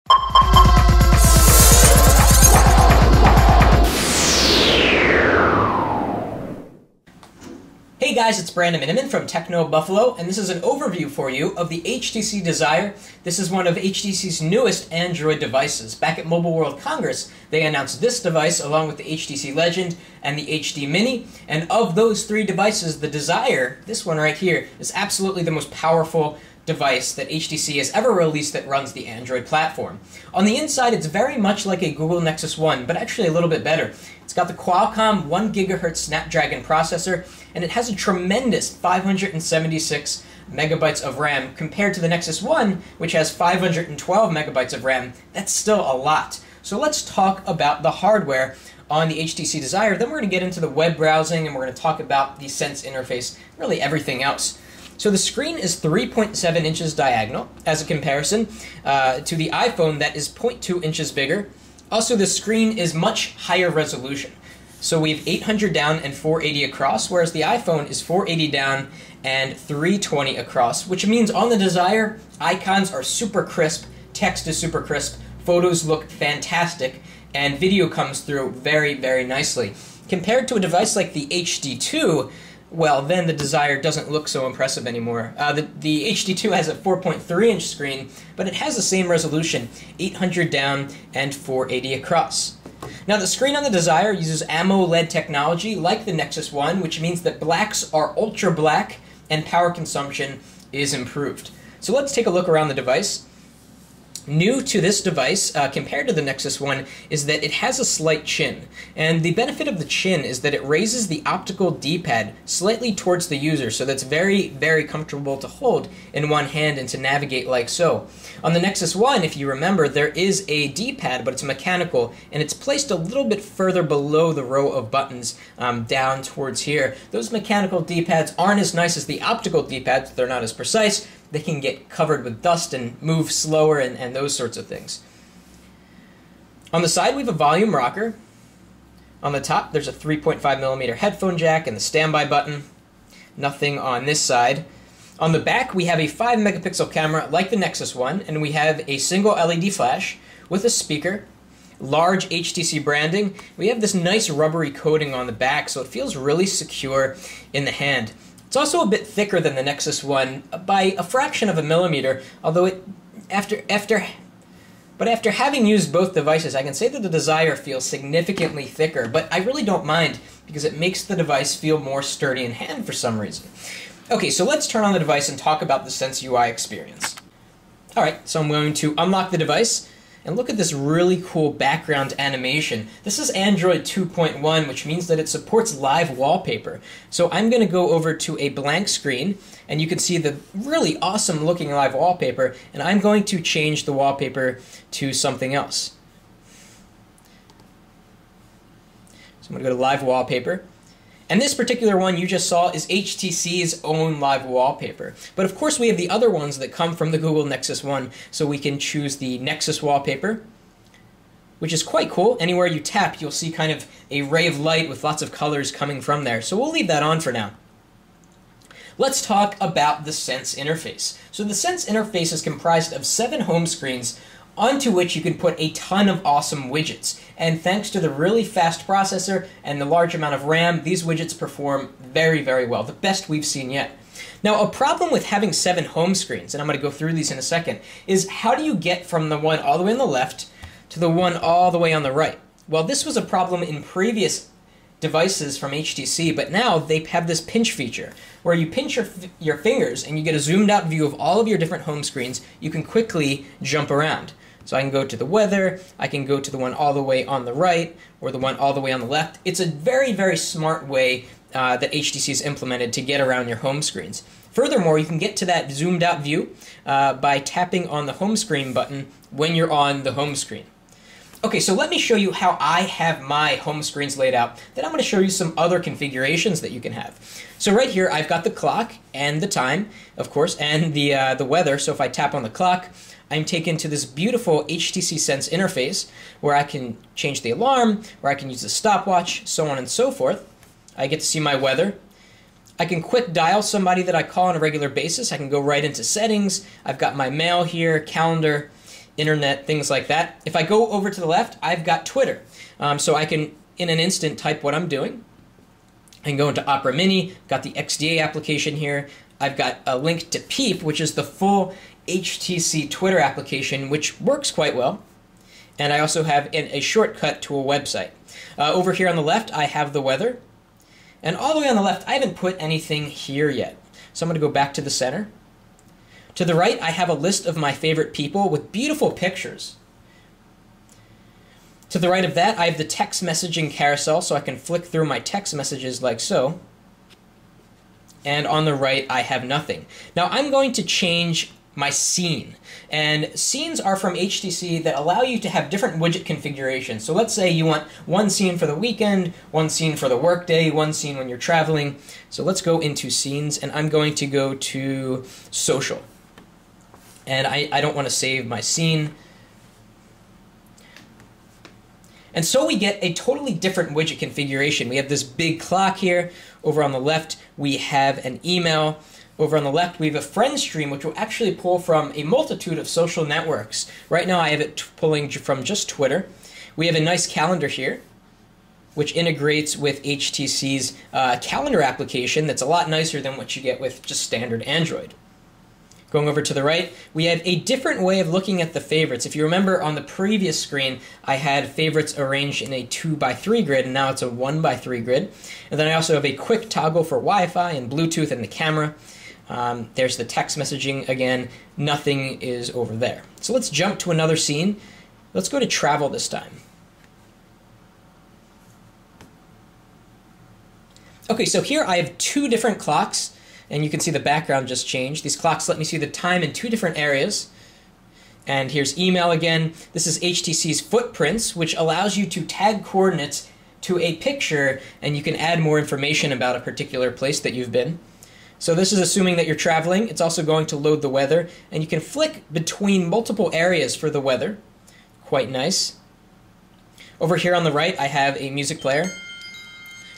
Hey guys, it's Brandon Miniman from Techno Buffalo, and this is an overview for you of the HTC Desire. This is one of HTC's newest Android devices. Back at Mobile World Congress, they announced this device along with the HTC Legend and the HD Mini, and of those three devices, the Desire, this one right here, is absolutely the most powerful device that HTC has ever released that runs the Android platform. On the inside, it's very much like a Google Nexus 1, but actually a little bit better. It's got the Qualcomm 1 GHz Snapdragon processor, and it has a tremendous 576 megabytes of RAM compared to the Nexus 1, which has 512 megabytes of RAM. That's still a lot. So let's talk about the hardware on the HTC Desire. Then we're going to get into the web browsing, and we're going to talk about the Sense interface, really everything else. So the screen is 3.7 inches diagonal, as a comparison to the iPhone that is 0.2 inches bigger. Also, the screen is much higher resolution. So we have 800 down and 480 across, whereas the iPhone is 480 down and 320 across, which means on the Desire, icons are super crisp, text is super crisp, photos look fantastic, and video comes through very, very nicely. Compared to a device like the HD2, well, then the Desire doesn't look so impressive anymore. The HD2 has a 4.3-inch screen, but it has the same resolution, 800 down and 480 across. Now, the screen on the Desire uses AMOLED technology like the Nexus 1, which means that blacks are ultra black and power consumption is improved. So let's take a look around the device. New to this device, compared to the Nexus 1, is that it has a slight chin. And the benefit of the chin is that it raises the optical D-pad slightly towards the user, so that's very, very comfortable to hold in one hand and to navigate like so. On the Nexus 1, if you remember, there is a D-pad, but it's mechanical, and it's placed a little bit further below the row of buttons down towards here. Those mechanical D-pads aren't as nice as the optical D-pads, they're not as precise. They can get covered with dust and move slower and those sorts of things. On the side, we have a volume rocker. On the top, there's a 3.5mm headphone jack and the standby button. Nothing on this side. On the back, we have a 5-megapixel camera like the Nexus 1, and we have a single LED flash with a speaker, large HTC branding. We have this nice rubbery coating on the back, so it feels really secure in the hand. It's also a bit thicker than the Nexus 1 by a fraction of a millimeter, although after having used both devices, I can say that the Desire feels significantly thicker, but I really don't mind because it makes the device feel more sturdy in hand for some reason. Okay, so let's turn on the device and talk about the Sense UI experience. Alright, so I'm going to unlock the device, and look at this really cool background animation. This is Android 2.1, which means that it supports live wallpaper. So I'm going to go over to a blank screen, and you can see the really awesome looking live wallpaper, and I'm going to change the wallpaper to something else. So I'm going to go to live wallpaper. And this particular one you just saw is HTC's own live wallpaper. But of course we have the other ones that come from the Google Nexus 1, so we can choose the Nexus wallpaper, which is quite cool. Anywhere you tap, you'll see kind of a ray of light with lots of colors coming from there. So we'll leave that on for now. Let's talk about the Sense interface. So the Sense interface is comprised of 7 home screens onto which you can put a ton of awesome widgets. And thanks to the really fast processor and the large amount of RAM, these widgets perform very, very well, the best we've seen yet. Now, a problem with having 7 home screens, and I'm going to go through these in a second, is how do you get from the one all the way on the left to the one all the way on the right? Well, this was a problem in previous devices from HTC, but now they have this pinch feature, where you pinch your fingers and you get a zoomed out view of all of your different home screens. You can quickly jump around. So I can go to the weather, I can go to the one all the way on the right, or the one all the way on the left. It's a very, very smart way that HTC has implemented to get around your home screens. Furthermore, you can get to that zoomed out view by tapping on the home screen button when you're on the home screen. Okay, so let me show you how I have my home screens laid out. Then I'm going to show you some other configurations that you can have. So right here, I've got the clock and the time, of course, and the weather. So if I tap on the clock, I'm taken to this beautiful HTC Sense interface where I can change the alarm, where I can use the stopwatch, so on and so forth. I get to see my weather. I can quick dial somebody that I call on a regular basis. I can go right into settings. I've got my mail here, calendar, internet, things like that. If I go over to the left, I've got Twitter. So I can, in an instant, type what I'm doing. I can go into Opera Mini, got the XDA application here. I've got a link to Peep, which is the full HTC Twitter application, which works quite well. And I also have a shortcut to a website. Over here on the left, I have the weather. And all the way on the left, I haven't put anything here yet. So I'm going to go back to the center. To the right, I have a list of my favorite people with beautiful pictures. To the right of that, I have the text messaging carousel, so I can flick through my text messages like so. And on the right, I have nothing. Now I'm going to change my scene. And scenes are from HTC that allow you to have different widget configurations. So let's say you want one scene for the weekend, one scene for the workday, one scene when you're traveling. So let's go into scenes, and I'm going to go to social. And I don't want to save my scene. And so we get a totally different widget configuration. We have this big clock here. Over on the left, we have an email. Over on the left, we have a friend stream, which will actually pull from a multitude of social networks. Right now, I have it pulling from just Twitter. We have a nice calendar here, which integrates with HTC's calendar application that's a lot nicer than what you get with just standard Android. Going over to the right, we have a different way of looking at the favorites. If you remember on the previous screen, I had favorites arranged in a 2x3 grid, and now it's a 1x3 grid. And then I also have a quick toggle for Wi-Fi and Bluetooth and the camera. There's the text messaging again. Nothing is over there. So let's jump to another scene. Let's go to travel this time. Okay, so here I have two different clocks. And you can see the background just changed. These clocks let me see the time in two different areas. And here's email again. This is HTC's Footprints, which allows you to tag coordinates to a picture, and you can add more information about a particular place that you've been. So this is assuming that you're traveling. It's also going to load the weather, and you can flick between multiple areas for the weather. Quite nice. Over here on the right, I have a music player.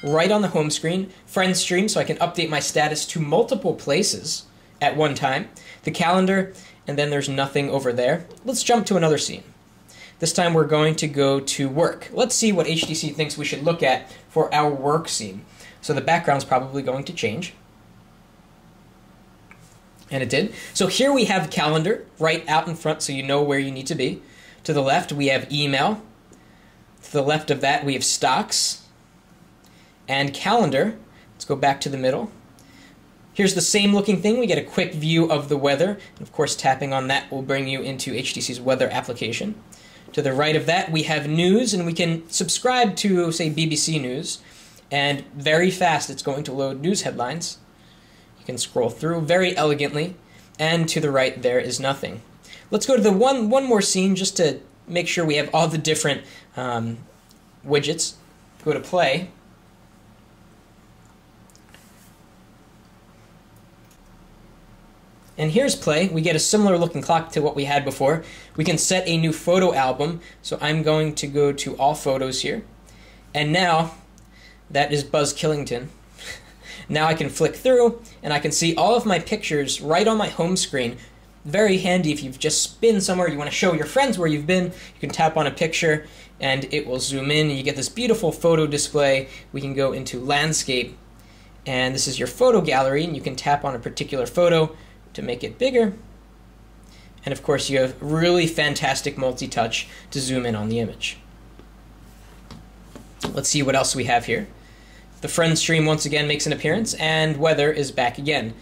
Right on the home screen, friend stream, so I can update my status to multiple places at one time. The calendar, and then there's nothing over there. Let's jump to another scene. This time we're going to go to work. Let's see what HTC thinks we should look at for our work scene. So the background's probably going to change. And it did. So here we have calendar right out in front so you know where you need to be. To the left we have email. To the left of that we have stocks. And calendar. Let's go back to the middle. Here's the same looking thing. We get a quick view of the weather. And of course, tapping on that will bring you into HTC's weather application. To the right of that, we have news, and we can subscribe to, say, BBC News. And very fast, it's going to load news headlines. You can scroll through very elegantly. And to the right, there is nothing. Let's go to the one more scene just to make sure we have all the different widgets. Go to play. And here's play. We get a similar looking clock to what we had before. We can set a new photo album. So I'm going to go to all photos here. And now, that is Buzz Killington. Now I can flick through and I can see all of my pictures right on my home screen. Very handy if you've just been somewhere, you want to show your friends where you've been. You can tap on a picture and it will zoom in and you get this beautiful photo display. We can go into landscape and this is your photo gallery and you can tap on a particular photo to make it bigger. And of course you have really fantastic multi-touch to zoom in on the image. Let's see what else we have here. The friend stream once again makes an appearance and weather is back again.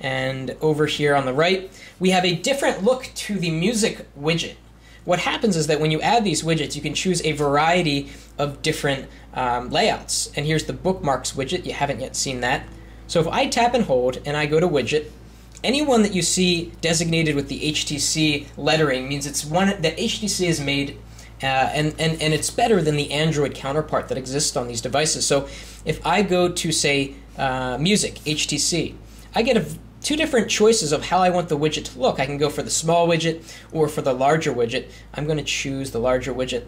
And over here on the right, we have a different look to the music widget. What happens is that when you add these widgets, you can choose a variety of different layouts. And here's the Bookmarks widget. You haven't yet seen that. So if I tap and hold and I go to widget, anyone that you see designated with the HTC lettering means it's one that HTC has made, and it's better than the Android counterpart that exists on these devices. So if I go to, say, Music, HTC, I get two different choices of how I want the widget to look. I can go for the small widget or for the larger widget. I'm going to choose the larger widget.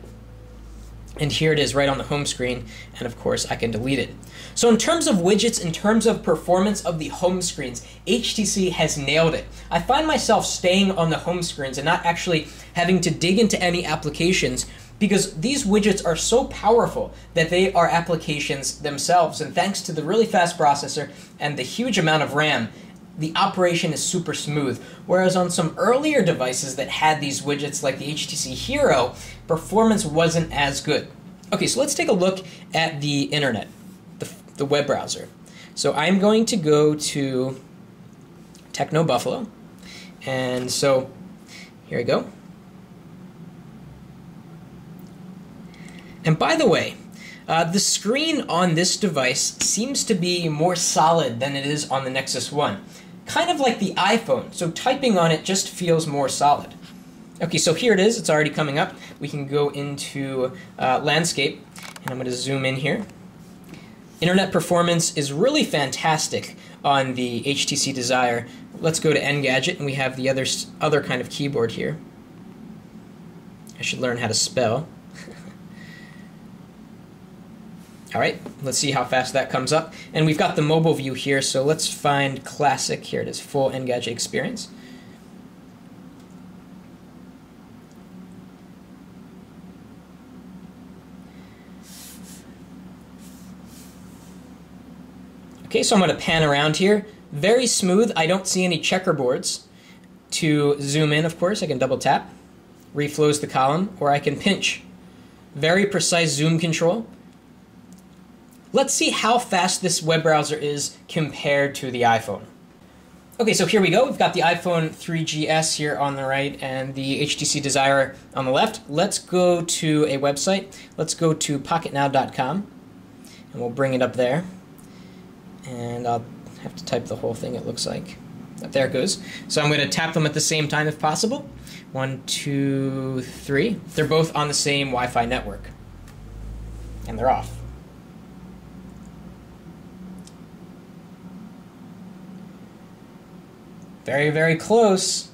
And here it is right on the home screen, and of course I can delete it. So in terms of widgets, in terms of performance of the home screens, HTC has nailed it. I find myself staying on the home screens and not actually having to dig into any applications because these widgets are so powerful that they are applications themselves. And thanks to the really fast processor and the huge amount of RAM, the operation is super smooth. Whereas on some earlier devices that had these widgets like the HTC Hero, performance wasn't as good. Okay, so let's take a look at the internet, the web browser. So I'm going to go to Techno Buffalo, and so here we go. And by the way, the screen on this device seems to be more solid than it is on the Nexus 1. Kind of like the iPhone, so typing on it just feels more solid. Okay, so here it is, it's already coming up. We can go into landscape, and I'm going to zoom in here. Internet performance is really fantastic on the HTC Desire. Let's go to Engadget, and we have the other kind of keyboard here. I should learn how to spell. Alright, let's see how fast that comes up. And we've got the mobile view here, so let's find Classic. Here it is, full Engadget experience. Okay, so I'm going to pan around here. Very smooth. I don't see any checkerboards. To zoom in, of course, I can double tap. Reflows the column, or I can pinch. Very precise zoom control. Let's see how fast this web browser is compared to the iPhone. Okay, so here we go. We've got the iPhone 3GS here on the right and the HTC Desire on the left. Let's go to a website. Let's go to pocketnow.com, and we'll bring it up there. And I'll have to type the whole thing, it looks like. There it goes. So I'm going to tap them at the same time if possible. 1, 2, 3. They're both on the same Wi-Fi network. And they're off. Very, very close.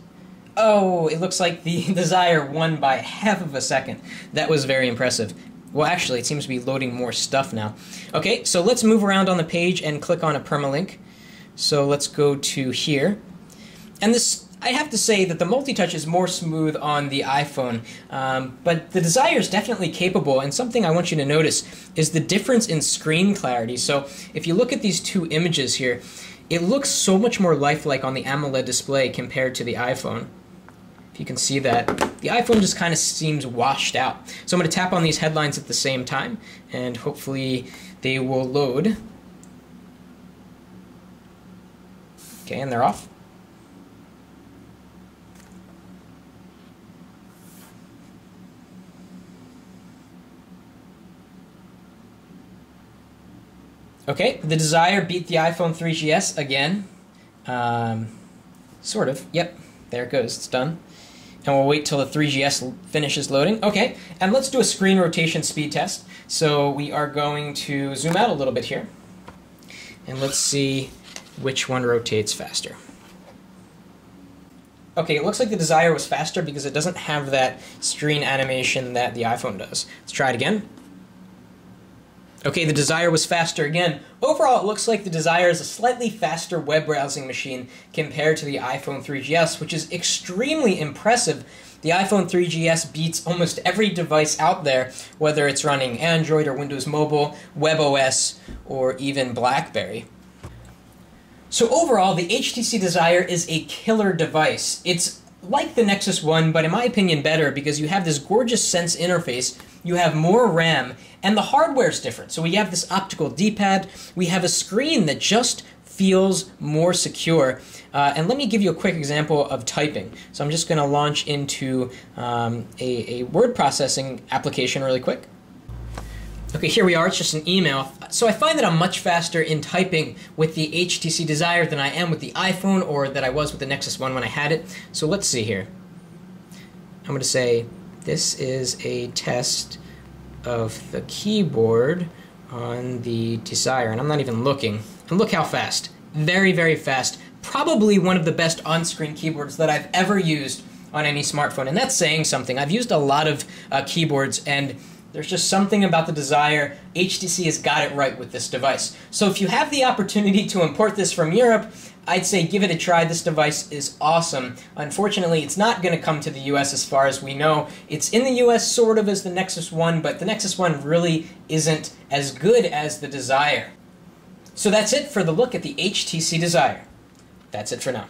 Oh, it looks like the Desire won by half of a second. That was very impressive. Well, actually, it seems to be loading more stuff now. Okay, so let's move around on the page and click on a permalink. So let's go to here. And this, I have to say that the multi-touch is more smooth on the iPhone, but the Desire is definitely capable, and something I want you to notice is the difference in screen clarity. So if you look at these two images here, it looks so much more lifelike on the AMOLED display compared to the iPhone. If you can see that, the iPhone just kind of seems washed out. So I'm going to tap on these headlines at the same time, and hopefully they will load. Okay, and they're off. Okay, the Desire beat the iPhone 3GS again. Sort of. Yep, there it goes. It's done. And we'll wait till the 3GS finishes loading. Okay, and let's do a screen rotation speed test. So we are going to zoom out a little bit here. And let's see which one rotates faster. Okay, it looks like the Desire was faster because it doesn't have that screen animation that the iPhone does. Let's try it again. Okay, the Desire was faster again. Overall, it looks like the Desire is a slightly faster web browsing machine compared to the iPhone 3GS, which is extremely impressive. The iPhone 3GS beats almost every device out there, whether it's running Android or Windows Mobile, WebOS, or even BlackBerry. So overall, the HTC Desire is a killer device. It's like the Nexus 1, but in my opinion better because you have this gorgeous Sense interface, you have more RAM, and the hardware's different. So we have this optical D-pad, we have a screen that just feels more secure. And let me give you a quick example of typing. So I'm just going to launch into a word processing application really quick. Okay, here we are, it's just an email. So I find that I'm much faster in typing with the HTC Desire than I am with the iPhone or that I was with the Nexus 1 when I had it. So let's see here. I'm going to say, this is a test of the keyboard on the Desire, and I'm not even looking. And look how fast. Very, very fast. Probably one of the best on-screen keyboards that I've ever used on any smartphone, and that's saying something. I've used a lot of keyboards, and There's just something about the Desire. HTC has got it right with this device. So if you have the opportunity to import this from Europe, I'd say give it a try. This device is awesome. Unfortunately, it's not going to come to the US as far as we know. It's in the US sort of as the Nexus 1, but the Nexus 1 really isn't as good as the Desire. So that's it for the look at the HTC Desire. That's it for now.